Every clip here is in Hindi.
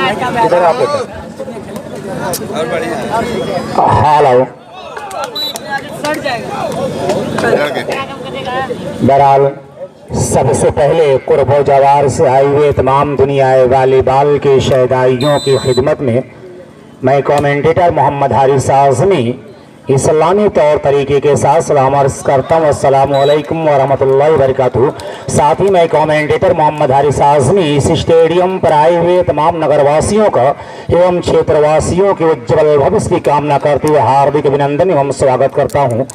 इधर आप हेलो बहरहाल सबसे पहले कुर्बो जवार से आई हुए तमाम दुनिया वालीबाल के शहदाइयों की खिदमत में मैं कमेंटेटर मोहम्मद हारिस आज़मी इस्लामी तौर तरीके के साथ सलाम अर्ज़ करता हूँ। अस्सलामु अलैकुम व रहमतुल्लाहि व बरकातुहू। साथ ही मैं कमेंटेटर मोहम्मद हारिस आज़मी इस स्टेडियम पर आए हुए तमाम नगरवासियों का एवं क्षेत्रवासियों के उज्ज्वल भविष्य की कामना करते हुए हार्दिक अभिनंदन एवं स्वागत करता हूँ।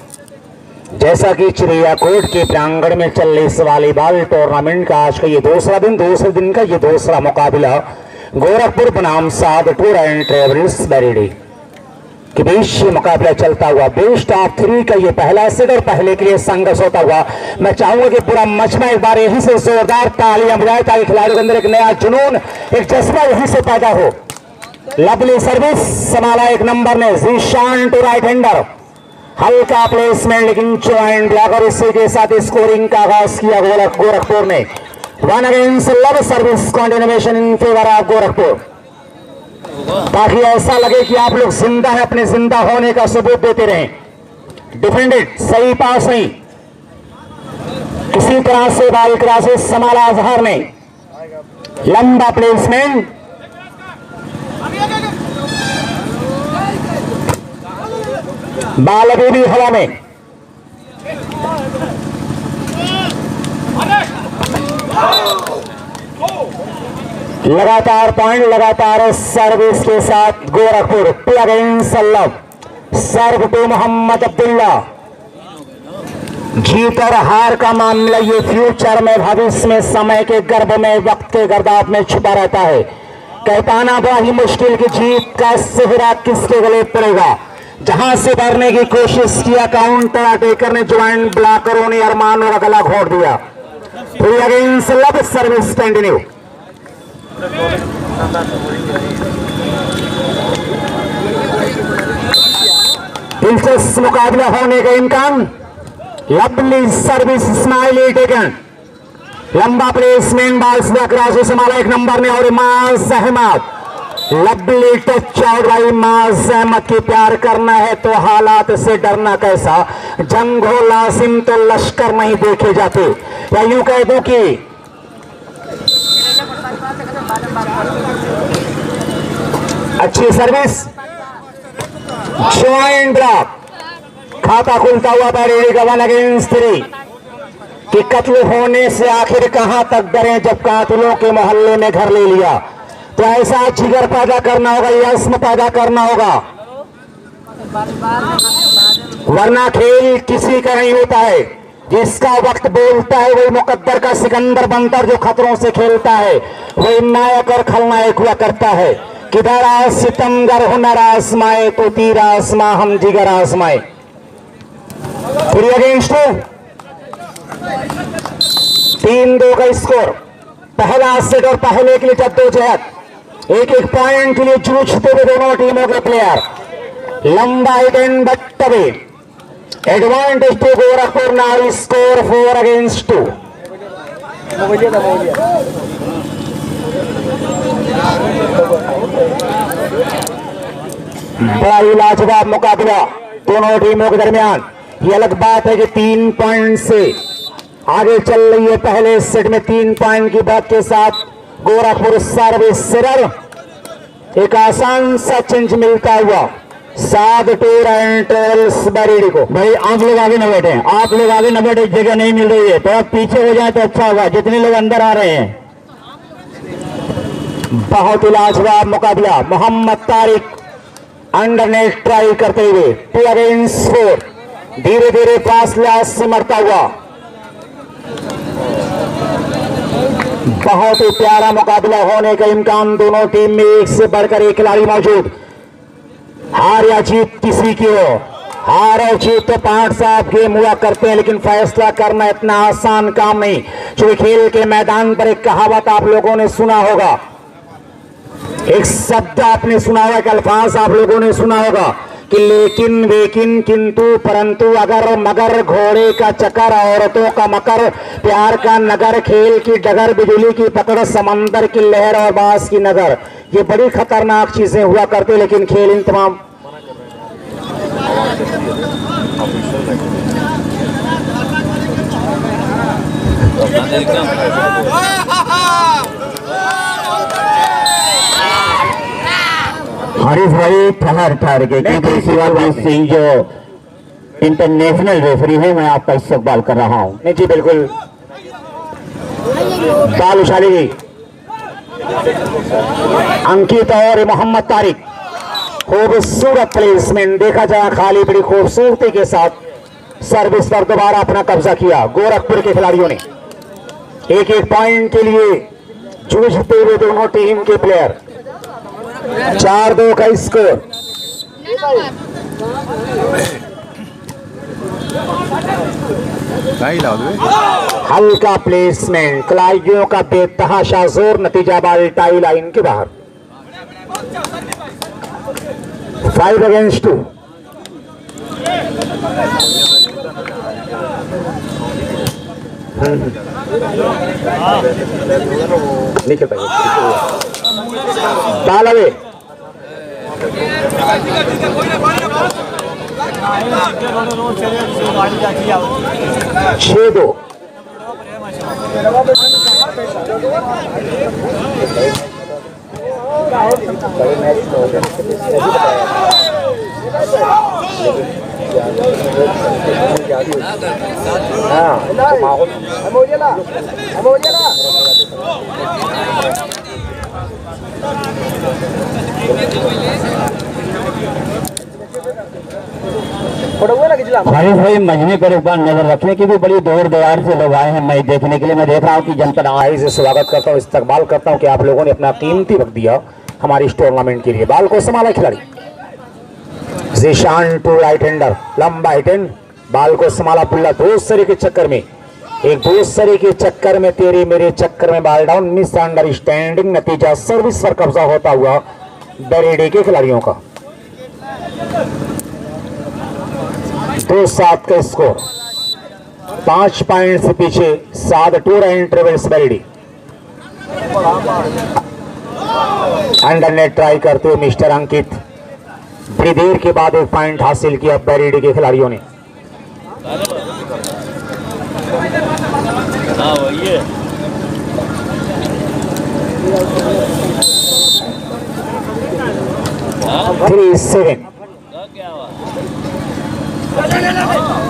जैसा कि चिड़ियाकोट के प्रांगण में चल रहे इस वॉलीबॉल टूर्नामेंट का आज का ये दूसरे दिन का ये दूसरा मुकाबला गोरखपुर बनाम साद टूर एंड ट्रेवल्स बरेली के बीच मुकाबला चलता हुआ बेस्ट ऑफ 3 का ये पहला सेट और पहले के लिए संघर्ष होता हुआ मैं चाहूंगा कि पूरा मजमा एक बार यहीं से जोरदार तालियां बजाए ताकि खिलाड़ियों के अंदर एक नया जुनून एक जज्बा यहीं से पैदा हो। लवली सर्विस संभाला एक नंबर ने जीशान टू राइट हैंडर, हल्का प्लेसमेंट लेकिन ज्वाइंट ब्लॉक और इसी के साथ स्कोरिंग का आगाज किया गोरखपुर ने। 1 against love service continuation in favour of Gorakhpur, ताकि ऐसा लगे कि आप लोग जिंदा है, अपने जिंदा होने का सबूत देते रहें। डिफेंडेड सही पास नहीं, किसी तरह से बाल क्रॉसेस संभाला अजहर ने, लंबा प्लेसमेंट बाल अभी भी हवा में। लगातार पॉइंट, लगातार सर्विस के साथ गोरखपुर प्लग इन सल्लभ सर्व टू मोहम्मद अब्दुल्ला। जीत और हार का मामला ये फ्यूचर में भविष्य में समय के गर्भ में वक्त के गर्दाब में छुपा रहता है। कहपाना बड़ा ही मुश्किल की जीत का सेहरा किसके गले पड़ेगा। जहां से भरने की कोशिश किया काउंटर अटैकर ने ज्वाइंट ब्लॉकरों ने अरमान और गला घोट दिया। फिर अगेंस्ट लव सर्विस कंटिन्यू। दिलचस्प मुकाबला होने का इम्कान। लवली सर्विस स्माइली टेकन, लंबा प्लेसमेंट बाल क्रॉस संभाला एक नंबर ने और इमाज अहमद। लवली टच आउट भाई इमाज अहमद की प्यार करना है तो हालात से डरना कैसा। जंग हो लाजिम तो लश्कर नहीं देखे जाते, या यूं कह दूं कि अच्छी सर्विस ज्वाइंट ब्लॉक, खाता खुलता हुआ बरेली का 1 अगेंस्ट 3 कि कत्ल होने से आखिर कहां तक डरे जब कातिलों के मोहल्ले में घर ले लिया। तो ऐसा जिगर पैदा करना होगा, यस्म पैदा करना होगा, वरना खेल किसी का नहीं होता है। जिसका वक्त बोलता है वही मुकद्दर का सिकंदर बनकर जो खतरों से खेलता है वही नायक और खलनायक हुआ करता है। किधर आ सितमगर हुनर आजमाए तो तीर आजमा हम जिगर आजमाए। फिर अगेंस्ट 3-2 का स्कोर। पहला सेट और पहले के लिए जद्दोजहद, एक एक पॉइंट के लिए जूझते हुए दोनों टीमों के प्लेयर। लंबा hit but away advantage to Gorakhpur. Now score 4 against 2। बड़ा ही लाजवाब मुकाबला दोनों टीमों के दरमियान। ये अलग बात है कि 3 पॉइंट से आगे चल रही है। पहले सेट में 3 पॉइंट की बात के साथ गोरखपुर सर्विस सिरर एक आसान सा चेंज मिलता हुआ साद टूर एंड ट्रेवल्स बरेली को। भाई आप लोग आगे न बैठे, आप लोग आगे न बैठे, जगह नहीं मिल रही है तो आप पीछे हो जाए तो अच्छा होगा, जितने लोग अंदर आ रहे हैं। बहुत ही लाजवाब मुकाबला। मोहम्मद तारिक अंडरनेट ट्राई करते हुए 2 अगेंस्ट 4, धीरे धीरे फासला सिमटता हुआ। बहुत ही प्यारा मुकाबला होने का इम्कान। दोनों टीम में एक से बढ़कर एक खिलाड़ी मौजूद। हार या जीत किसी की हो, हार और जीत तो पांच साहब गेम हुआ करते हैं, लेकिन फैसला करना इतना आसान काम नहीं। जो खेल के मैदान पर एक कहावत आप लोगों ने सुना होगा, एक शब्द आपने सुना होगा, एक अल्फाज आप लोगों ने सुना होगा कि लेकिन वेकिन किंतु परंतु अगर मगर घोड़े का चक्कर औरतों का मकर प्यार का नगर खेल की डगर बिजली की पकड़ समंदर की लहर और बांस की नगर, ये बड़ी खतरनाक चीजें हुआ करती, लेकिन खेल इन तमाम हरीश भाई ठहर के क्योंकि शिवाजीत सिंह जो इंटरनेशनल रेफरी है, मैं आपका इस्तकबाल कर रहा हूँ। नहीं जी बिल्कुल, बाल उछाली गई। अंकित और मोहम्मद तारिक, खूबसूरत प्लेसमेंट देखा जाए, खाली बड़ी खूबसूरती के साथ सर्विस पर दोबारा अपना कब्जा किया गोरखपुर के खिलाड़ियों ने। एक एक पॉइंट के लिए जूझते हुए दोनों टीम के प्लेयर। 4-2 का स्कोर। हल्का प्लेसमेंट, खिलाड़ियों का बेतहाशा जोर, नतीजा बाल टाई लाइन के बाहर। 5 अगेंस्ट 2। बाल अवे 6-2। हरीश भाई मजमे पर एक बार नजर रखने की भी बड़ी दूर दरार से लोग आए हैं मैच देखने के लिए। मैं देख रहा हूँ कि जनपद आई से स्वागत करता हूँ, इस्तकबाल करता हूँ कि आप लोगों ने अपना कीमती वक्त दिया हमारी इस टूर्नामेंट के लिए। बाल को संभाला खिलाड़ी जीशान टू राइट हैंडर, लंबा हिटन, बाल को संभाला पुल्ला दूसरे के चक्कर में, एक दूसरे के चक्कर में, तेरे मेरे चक्कर में बाल डाउन, मिस अंडरस्टैंडिंग, नतीजा सर्विस पर कब्जा होता हुआ बरेडी के खिलाड़ियों का। 2-7 का स्कोर। 5 पॉइंट से पीछे 7-2 रन ट्रेवल्स बरेडी। अंडर नेट ट्राई करते हुए मिस्टर अंकित, बड़ी देर के बाद एक पॉइंट हासिल किया बरेडी के खिलाड़ियों ने। थ्री 7।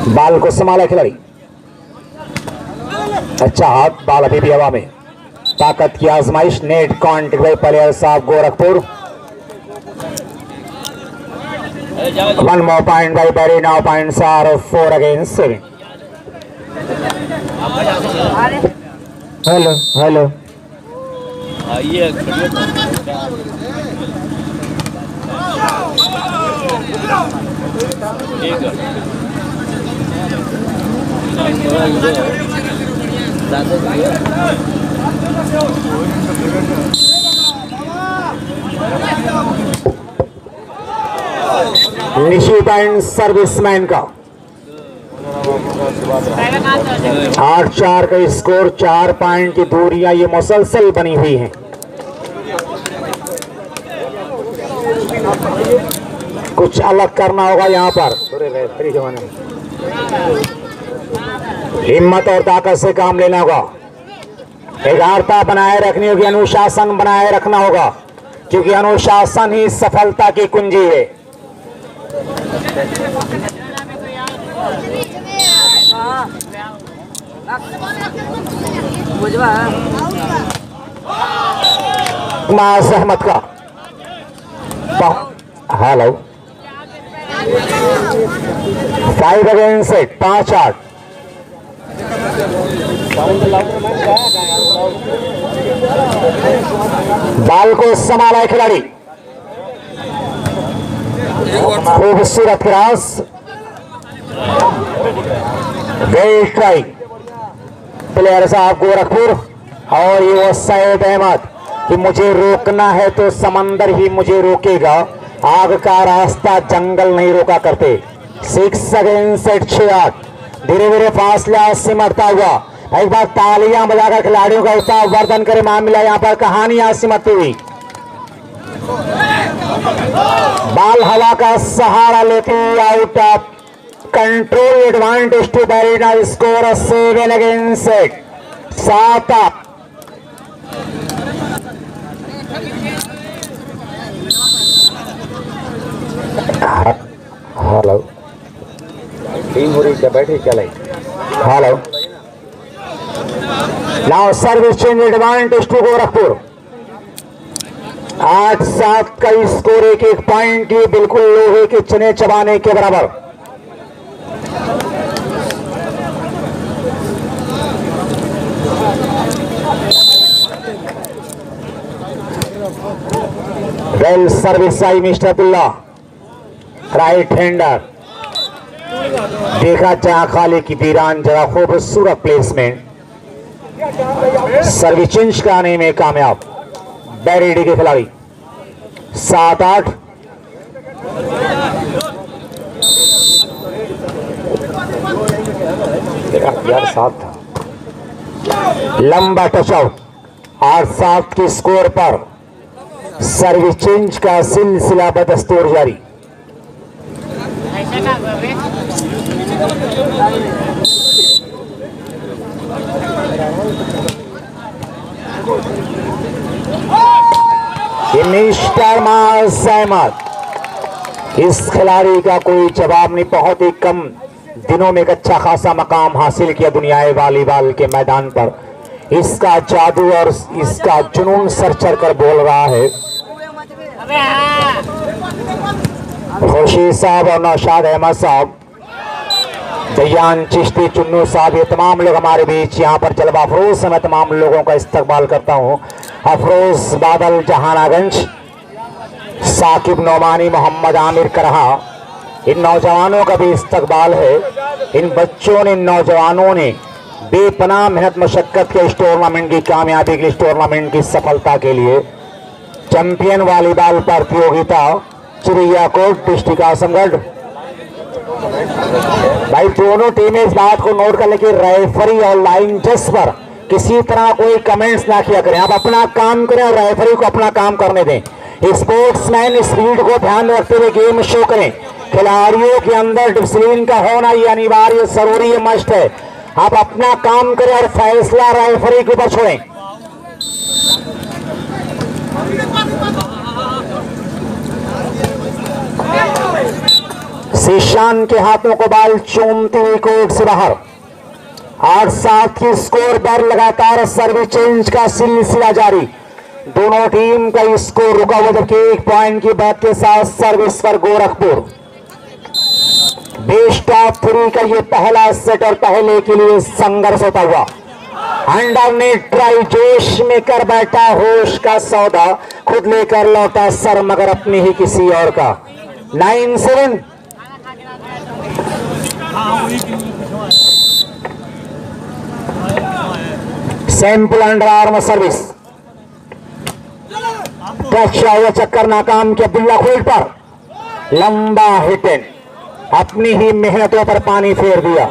बाल को संभाला खिलाड़ी, अच्छा हाथ, बाल अभी भी हवा में। ताकत की आजमाइश, नेट कॉन्टेक्ट बाय प्लेयर साहब Gorakhpur. 1 more point by Barry, now points are 4 against 7. Hello Nishi point serviceman का। 8-4 का स्कोर। 4 पॉइंट की दूरियां ये मुसलसल बनी हुई हैं। कुछ अलग करना होगा यहाँ पर, हिम्मत और ताकत से काम लेना होगा, एकाग्रता बनाए रखनी होगी, अनुशासन बनाए रखना होगा, क्योंकि अनुशासन ही सफलता की कुंजी है। सहमत का हेलो 5 अगेंस्ट 8, 5-8। बाल को संभाला है खिलाड़ी, खूबसूरत क्रॉस, वेल ट्राई प्लेयर साहब गोरखपुर। और ये वो सैयद अहमद कि मुझे रोकना है तो समंदर ही मुझे रोकेगा, आग का रास्ता जंगल नहीं रोका करते। 6 अगेंस्ट 6-8 धीरे धीरे फासला सिमटता हुआ। एक बार तालियां बजाकर खिलाड़ियों का उत्साह वर्धन करे। मामला यहाँ पर कहानियां सिमटती हुई। बाल हवा का सहारा लेती out of control advantage to बैरिना। Score 7 against 7। हेलो टीम हो रही क्या? बैठे क्या लाई? Hello now service change advantage to Gorakhpur. 8-7 का स्कोर, एक पॉइंट की बिल्कुल लोहे के चने चबाने के बराबर। वेल सर्विस आई मिस्टर अब्दुल्ला, राइट हैंडर। देखा जहां खाली की वीरान जरा खूबसूरत प्लेसमेंट। सर्विस चेंज कराने में कामयाब बैरिडी के खिलाड़ी। 7-8 यार 7 था। लंबा टच आउट। 8-7 के स्कोर पर सर्विस चेंज का सिलसिला बदस्तूर जारी। मिस्टर मास अहमद, इस खिलाड़ी का कोई जवाब नहीं। बहुत ही कम दिनों में एक अच्छा खासा मकाम हासिल किया दुनियाई वॉलीबॉल के मैदान पर। इसका जादू और इसका जुनून सर चढ़ कर बोल रहा है। खुर्शीद साहब और नौशाद अहमद साहब, दयान चिश्ती, चुन्नू साहब, ये तमाम लोग हमारे बीच यहाँ पर जलवा अफरोज से मैं तमाम लोगों का इस्तकबाल करता हूँ। अफरोज बादल जहानागंज, साकिब नौमानी, मोहम्मद आमिर करहा, इन नौजवानों का भी इस्तकबाल है। इन बच्चों ने, इन नौजवानों ने बेपनाह मेहनत मशक्कत के इस टूर्नामेंट की कामयाबी के लिए, इस टूर्नामेंट की सफलता के लिए चैंपियन वॉलीबॉल प्रतियोगिता चिड़ियाकोट डिस्ट्रिक्ट आजमगढ़। भाई दोनों टीमें इस बात को नोट कर ले कि रेफरी और लाइन जज पर किसी तरह कोई कमेंट्स ना किया करें। आप अपना काम करें और रेफरी को अपना काम करने दें। स्पोर्ट्समैन स्पीड को ध्यान रखते हुए गेम शो करें। खिलाड़ियों के अंदर डिसिप्लिन का होना ये अनिवार्य, जरूरी है, मस्ट है। आप अपना काम करें और फैसला रेफरी के ऊपर छोड़ें। शीशान के हाथों को बाल चूमती हुई कोर्ट से बाहर। 8-7 की स्कोर पर लगातार सर्विस चेंज का सिलसिला जारी। दोनों टीम का स्कोर रुका हुआ, जबकि 1 पॉइंट की बात के साथ सर्विस पर गोरखपुर। बेस्ट ऑफ 3 का ये पहला सेट और पहले के लिए संघर्ष होता हुआ। अंडर ने ट्राई जोश में कर बैठा होश का सौदा, खुद लेकर लौटा सर मगर अपने ही किसी और का। 9-7 sample under arm service. Touch हुआ चक्कर नाकाम किया अब्दुल्ला खोल पर। लंबा हिटन, अपनी ही मेहनतों पर पानी फेर दिया।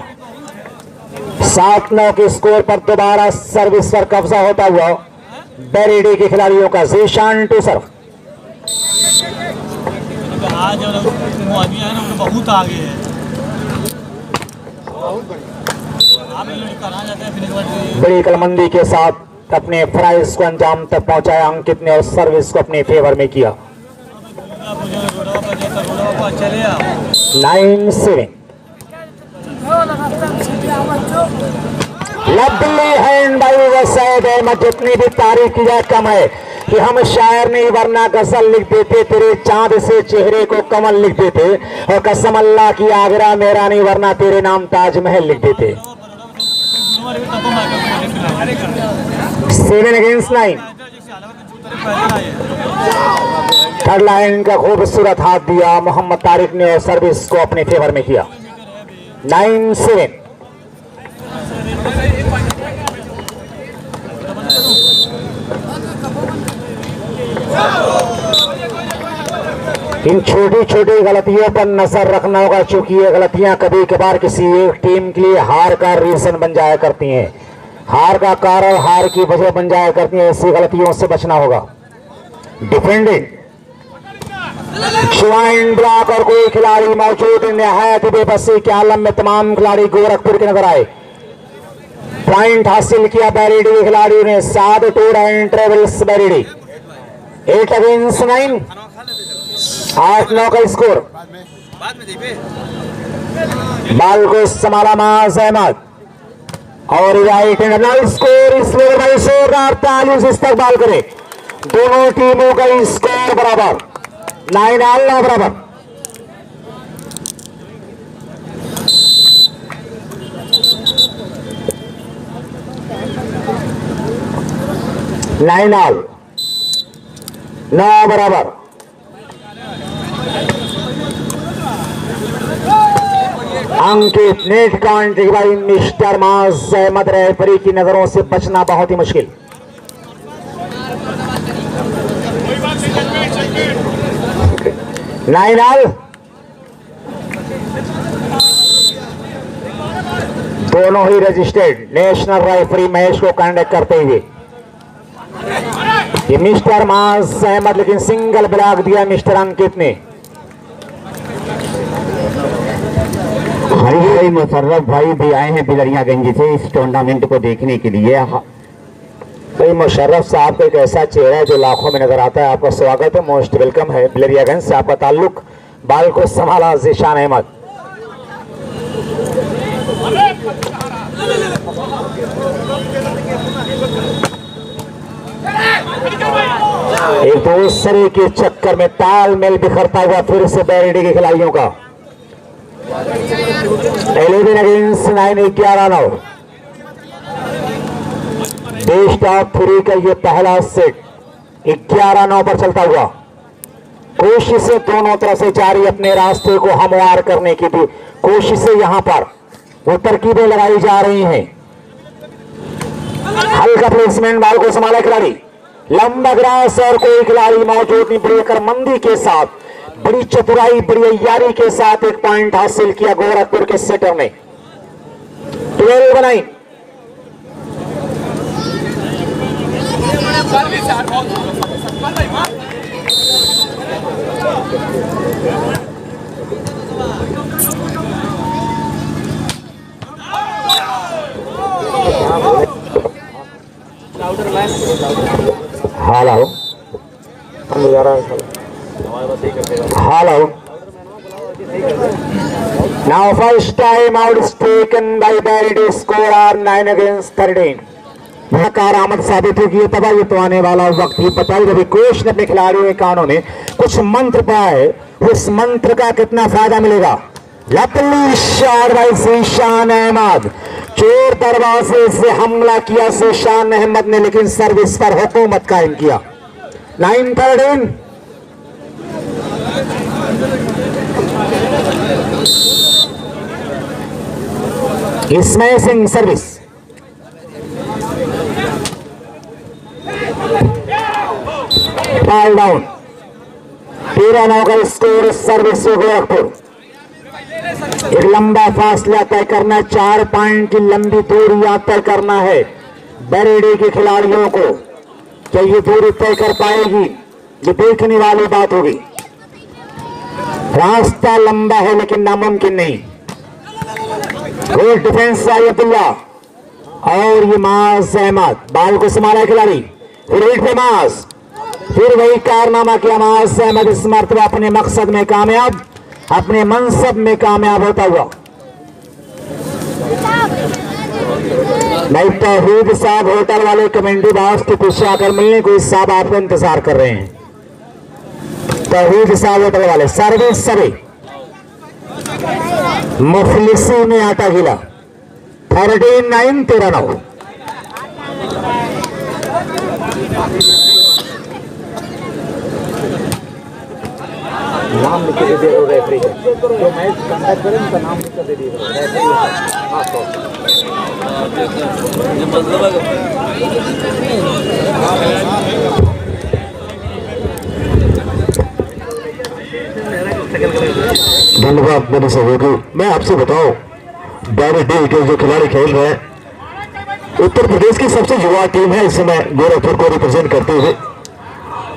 7-9 के स्कोर पर दोबारा सर्विस पर कब्जा होता हुआ बैरिडी के खिलाड़ियों का। Zeeshan to serve. बहुत आगे है। बड़ी कलमंदी के साथ अपने फ्राइज को अंजाम तक पहुंचाया अंकित ने और सर्विस को अपने फेवर में किया। 9-7 लवली हैंड बाई वसैद अहमद। जितनी भी तारीफ की जाए कम है कि हम शायर नहीं वरना गजल लिख देते, तेरे चांद से चेहरे को कमल लिख देते, और कसम अल्लाह की आगरा मेरा नहीं वरना तेरे नाम ताजमहल लिख देते। 7 अगेंस्ट 9। थर्ड लाइन का खूबसूरत हाथ दिया मोहम्मद तारिक ने और सर्विस को अपने फेवर में किया। 9-7 Oh! इन छोटी छोटी गलतियों पर नजर रखना होगा, क्योंकि ये गलतियां कभी कभार किसी एक टीम के लिए हार का रीजन बन जाया करती हैं, हार का कारण, हार की वजह बन जाया करती हैं। ऐसी गलतियों से बचना होगा। डिफेंडिंग ज्वाइन ब्लॉक और कोई खिलाड़ी मौजूद निहायत बेबसी के आलम में तमाम खिलाड़ी गोरखपुर के नजर आए। पॉइंट हासिल किया बैरिडी के खिलाड़ियों ने। 7 टूर एंड ट्रेवल्स बैरिडी 8 अगेंस्ट 9, 8-9 का स्कोर। बाल को संभाला माज अहमद और राइट हैंड स्कोर इस भाई 48 इस्तेमाल करे। दोनों टीमों का स्कोर बराबर, 9 बराबर। लाइन ऑल 9 बराबर। अंकित नेट काउंट भाई मिस्टर माज अहमद रेफरी की नजरों से बचना बहुत ही मुश्किल। लाइन ऑल, दोनों ही रजिस्टर्ड नेशनल रेफरी मैच को कंडक्ट करते हुए। ये मिस्टर माज अहमद, लेकिन सिंगल ब्लॉक दिया मिस्टर अंकित ने। भाई मुशर्रफ भाई भी आए हैं बिलरियागंज से इस टूर्नामेंट को देखने के लिए। भाई मुशर्रफ साहब का एक ऐसा चेहरा है जो लाखों में नजर आता है। आपका स्वागत है, मोस्ट वेलकम है। बिलरियागंज से आपका ताल्लुक। बाल को संभाला ज़ीशान अहमद। एक दूसरे के चक्कर में तालमेल बिखरता हुआ फिर से बैरिडी के खिलाड़ियों का। 11 अगेंस्ट 9, 11-9। बेस्ट ऑफ 3 का ये पहला सेट 11-9 पर चलता हुआ। कोशिशें दोनों तरफ से जारी, अपने रास्ते को हमवार करने की भी कोशिशें यहां पर वो तरकीबें लगाई जा रही हैं। हल्का प्लेसमेंट, बाल को संभाला खिलाड़ी, लंबा ग्रास और कोई खिलाड़ी मौजूद नहीं। बड़ी करमंदी के साथ, बड़ी चतुराई, बड़ी अय्यारी के साथ एक पॉइंट हासिल किया गोरखपुर के सेटर ने। 12-9। Hello hello. Now first time out is taken by बैरिडी, स्कोर आर 9 अगेंस्ट 13। कारआमद साबित होगी तब ये तो आने वाला वक्त ही बताई। जब कोच ने अपने खिलाड़ियों के कानों में कुछ मंत्र पाए, उस मंत्र का कितना फायदा मिलेगा। Luckily shot by Zeeshan Ahmed, चोर दरवाजे से हमला किया ज़ीशान अहमद ने, लेकिन सर्विस पर हुकूमत कायम किया। 9-13। Smashing service, ball down. 13-9 का स्कोर। सर्विस गोरखपुर। एक लंबा फासला तय करना, 4 पॉइंट की लंबी दूरी याद तय करना है बैरिडी के खिलाड़ियों को। क्या ये दूरी तय कर पाएगी, ये देखने वाली बात होगी। रास्ता लंबा है लेकिन नामुमकिन नहीं। गुड डिफेंस अब्दुल्ला और ये माज अहमद। बाल को संभाला खिलाड़ी, फिर माज, फिर वही कारनामा किया माज अहमद। इस मरतबा अपने मकसद में कामयाब, अपने मनसब में कामयाब होता हुआ। नहीं तौहीद साहब होटल वाले कमेंट्री बॉक्स के पीछे आकर मिलने को इस साहब आपको इंतजार कर रहे हैं। तौहीद साहब होटल वाले सर्विस सभी मुफलिसी में आटा गिला। 13-9, 13-9। नाम लिख के दे दो रेफरी का, जो मैच कंडक्ट करें उनका नाम लिख कर दे दीजिए रेफरी। धन्यवाद मेरे सहयोगी। मैं आपसे बताऊं, बैरे डी के जो खिलाड़ी खेल रहे हैं उत्तर प्रदेश की सबसे युवा टीम है इस समय गोरखपुर को रिप्रेजेंट करते हुए।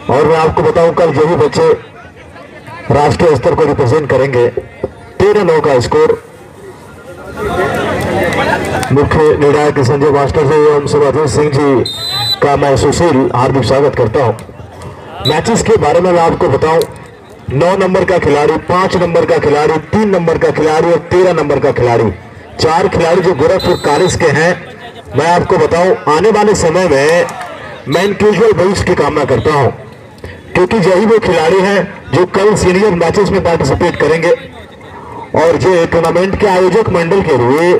और मैं आपको बताऊं कल जो भी बच्चे राष्ट्रीय स्तर को रिप्रेजेंट करेंगे 13-9 का स्कोर। मुख्य निर्णायक संजय मास्टर जी एवं सुभाजीत सिंह जी का मैं सुशील हार्दिक स्वागत करता हूं। मैचेस के बारे में मैं आपको बताऊं, 9 नंबर का खिलाड़ी, 5 नंबर का खिलाड़ी, 3 नंबर का खिलाड़ी और 13 नंबर का खिलाड़ी, 4 खिलाड़ी जो गोरखपुर कारिस के हैं। मैं आपको बताऊं आने वाले समय में मैं इन कैजुअल भविष्य की कामना करता हूं, क्योंकि यही वो खिलाड़ी हैं जो कल सीनियर मैचेस में पार्टिसिपेट करेंगे। और ये टूर्नामेंट के आयोजक मंडल के लिए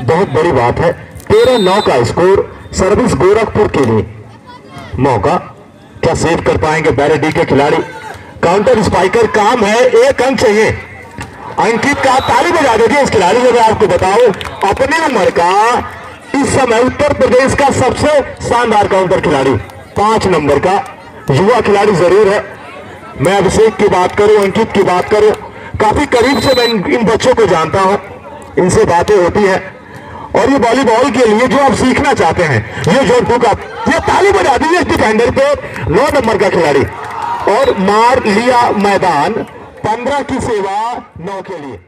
बहुत बड़ी बात है। 13-9 का स्कोर, सर्विस गोरखपुर के लिए। मौका क्या सेव कर पाएंगे बैरेडी के खिलाड़ी? काउंटर स्पाइकर काम है, 1 अंक चाहिए। अंकित का ताली बजा दीजिए इस खिलाड़ी को। मैं आपको बताऊं अपनी उम्र का इस समय उत्तर प्रदेश का सबसे शानदार काउंटर खिलाड़ी, 5 नंबर का युवा खिलाड़ी जरूर है। मैं अभिषेक की बात करूं, अंकित की बात करूं, काफी करीब से मैं इन बच्चों को जानता हूं, इनसे बातें होती है। और ये वॉलीबॉल के लिए जो आप सीखना चाहते हैं, ये जो का ये ताली बजा दीजिए डिफेंडर पे, 9 नंबर का खिलाड़ी। और मार लिया मैदान, 15 की सेवा 9 के लिए।